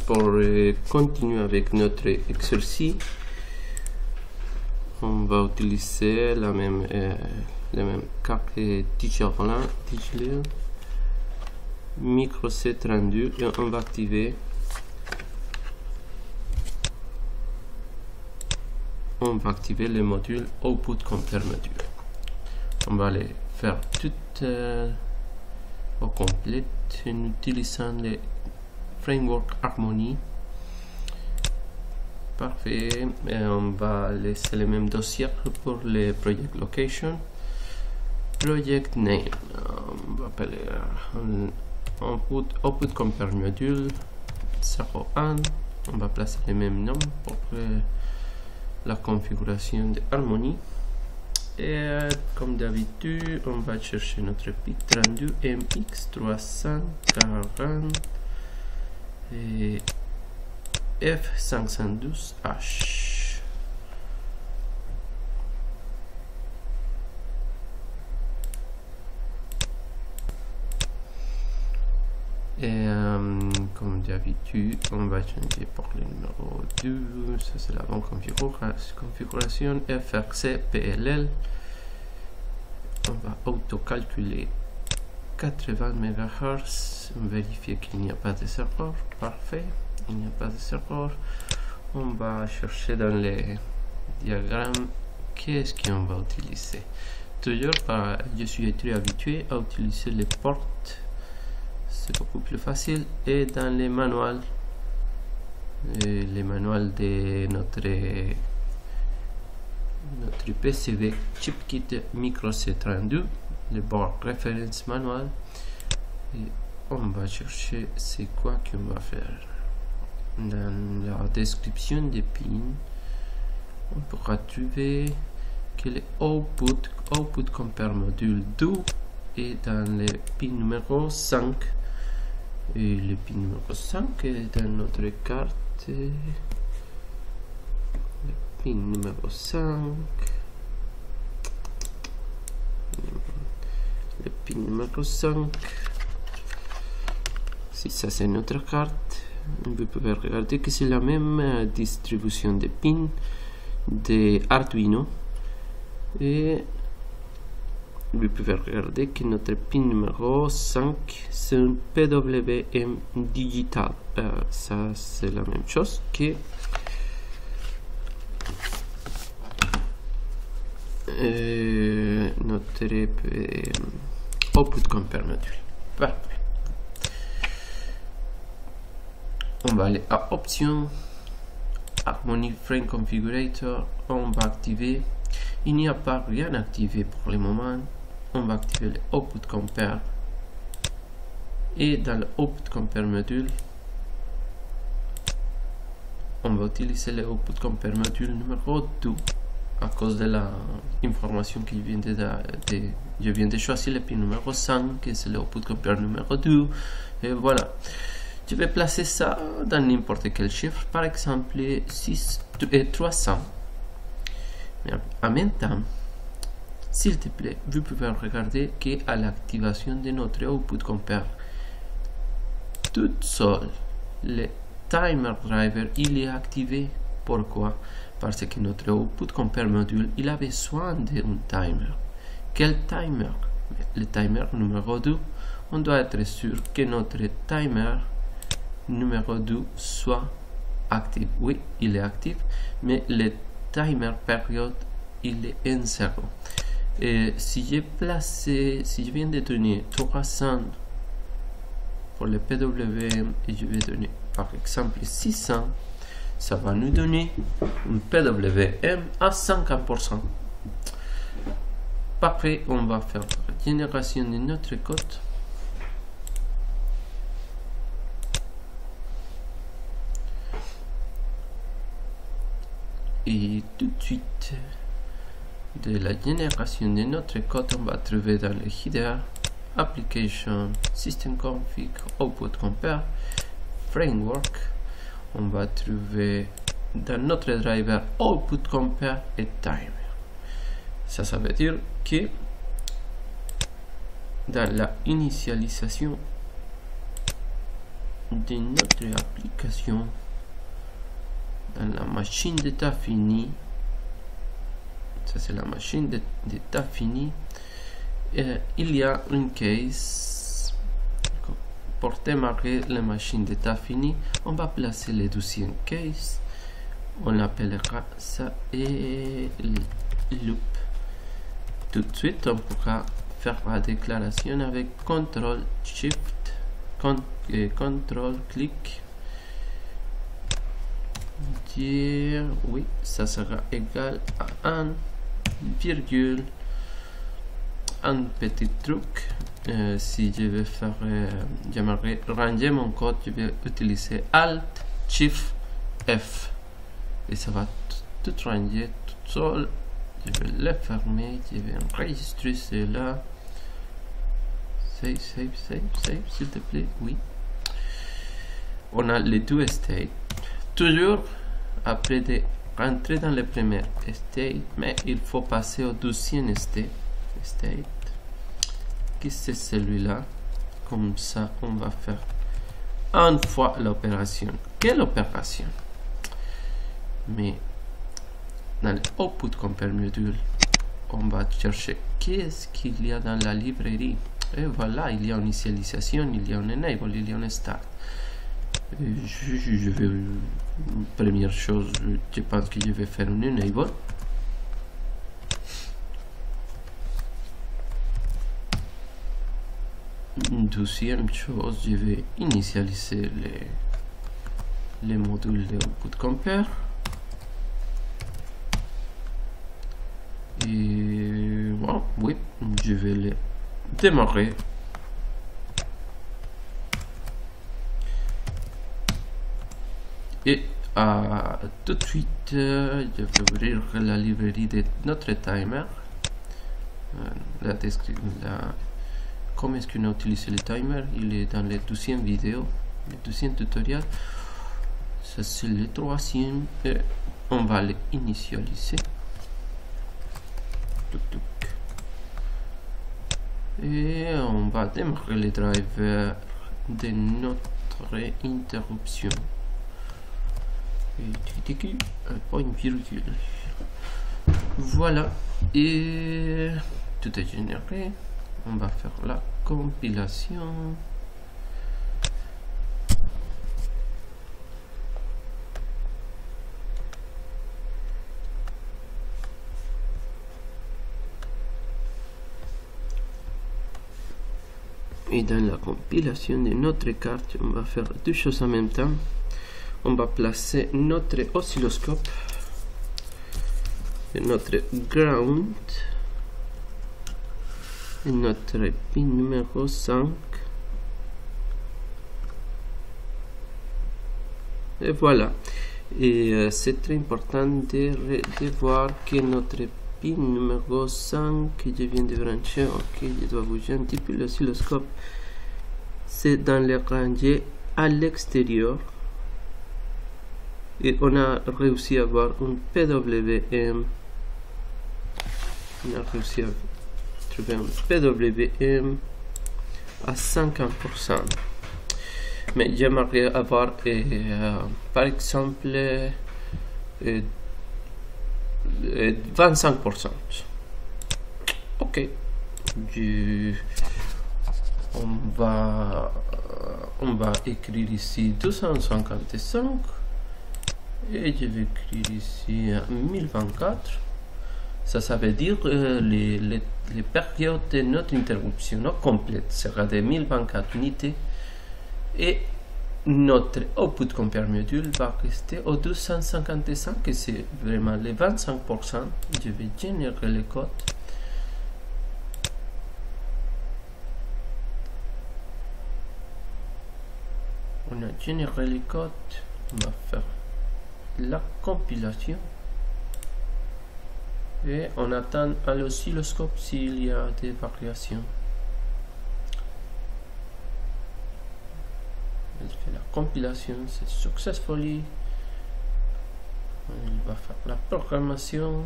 pour continuer avec notre exercice, on va utiliser la même carte digitale micro C32 et on va activer le module output compare module. On va les faire toutes au complet en utilisant le framework Harmony. Parfait. Et on va laisser le même dossier pour le project location. Project name, on va appeler output compare module 01. On va placer le même nom pour la configuration de Harmony. Et comme d'habitude, on va chercher notre PIC32 MX340 et F512H. Et comme d'habitude, on va changer pour le numéro 2. Ça c'est la bonne configuration. FRC PLL. On va auto-calculer 80 MHz. Vérifier qu'il n'y a pas de erreurs. Parfait. Il n'y a pas de erreurs. On va chercher dans les diagrammes qu'est-ce qu'on va utiliser. Toujours, je suis très habitué à utiliser les portes. C'est beaucoup plus facile. Et dans les manuels de notre PCB ChipKit Micro C32, le board reference manual, et on va chercher c'est quoi qu'on va faire. Dans la description des pins, on pourra trouver que le output compare module 2 est dans le pin numéro 5. Et le pin numéro 5 est dans notre carte. Le pin numéro 5. Le pin numéro 5. Si ça c'est notre carte, vous pouvez regarder que c'est la même distribution de pins de Arduino. Et vous pouvez regarder que notre pin numéro 5 c'est un PWM digital. Ça c'est la même chose que notre output compare module. Parfait. On va aller à option Harmony Frame Configurator. On va activer. Il n'y a pas rien activé pour le moment. On va activer le output compare. Et dans le output compare module, on va utiliser le output compare module numéro 2 à cause de la information que je viens de choisir le pin numéro 5, que c'est le output compare numéro 2. Et voilà. Je vais placer ça dans n'importe quel chiffre, par exemple 300. Mais en même temps, s'il te plaît, vous pouvez regarder qu'à l'activation de notre output compare, tout seul, le timer driver il est activé. Pourquoi? Parce que notre output compare module il a besoin d'un timer. Quel timer? Le timer numéro 2. On doit être sûr que notre timer numéro 2 soit actif. Oui, il est actif, mais le timer période il est en 0. Et si je viens de donner 300 pour le PWM et je vais donner par exemple 600, ça va nous donner un PWM à 50%. Parfait, on va faire la génération de notre code. Et tout de suite, de la génération de notre code, on va trouver dans le header Application, System Config, Output Compare, Framework. On va trouver dans notre driver Output Compare et Timer. Ça veut dire que dans la initialisation de notre application dans la machine d'état fini. Ça c'est la machine d'état fini. Il y a une case pour démarrer la machine d'état fini. On va placer le deuxième case, on appellera ça et loop. Tout de suite on pourra faire la déclaration avec CTRL SHIFT CTRL clic, dire oui, ça sera égal à 1, virgule. Un petit truc, si je vais faire, j'aimerais ranger mon code, je vais utiliser Alt Shift F et ça va tout ranger tout seul. Je vais le fermer, je vais enregistrer cela. Save, s'il te plaît, oui. On a les deux states. Toujours après de rentrer dans le premier state, mais il faut passer au deuxième state, qui c'est celui-là. Comme ça, on va faire une fois l'opération. Quelle opération? Mais dans l'output compare module, on va chercher qu'est-ce qu'il y a dans la librairie. Et voilà, il y a une initialisation, il y a un enable, il y a un start. Je vais, première chose, je pense que je vais faire un enable. Deuxième chose, je vais initialiser les modules de output compare. Et bon, oui, je vais les démarrer. Et tout de suite, je vais ouvrir la librairie de notre timer. La description, comment est-ce qu'on a utilisé le timer, il est dans la deuxième vidéo, le deuxième tutoriel. Ça c'est le troisième et on va l'initialiser. Et on va démarrer le driver de notre interruption. Et point virgule. Voilà, et tout est généré. On va faire la compilation. Et dans la compilation de notre carte, on va faire deux choses en même temps. On va placer notre oscilloscope, notre ground, et notre pin numéro 5. Et voilà. Et c'est très important de voir que notre pin numéro 5 que je viens de brancher, ok, je dois bouger un petit peu l'oscilloscope, c'est dans le rangé à l'extérieur. Et on a réussi à avoir un PWM. On a réussi à trouver un PWM à 50%. Mais j'aimerais avoir, par exemple, 25%. Ok. On va écrire ici 255. Et je vais écrire ici 1024. Ça veut dire les périodes de notre interruption complète sera de 1024 unités et notre output compare module va rester au 255 et c'est vraiment les 25%. Je vais générer le code. On a généré le code. On va faire la compilation et on attend à l'oscilloscope s'il y a des variations. Elle fait la compilation, c'est successfully. Il va faire la programmation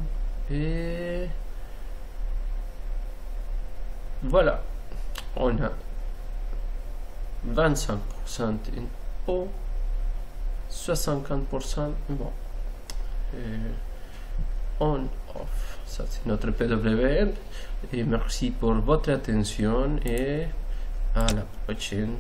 et voilà, on a 25% ou 50%. Bon, on off, ça c'est notre PWM, et merci pour votre attention et à la prochaine.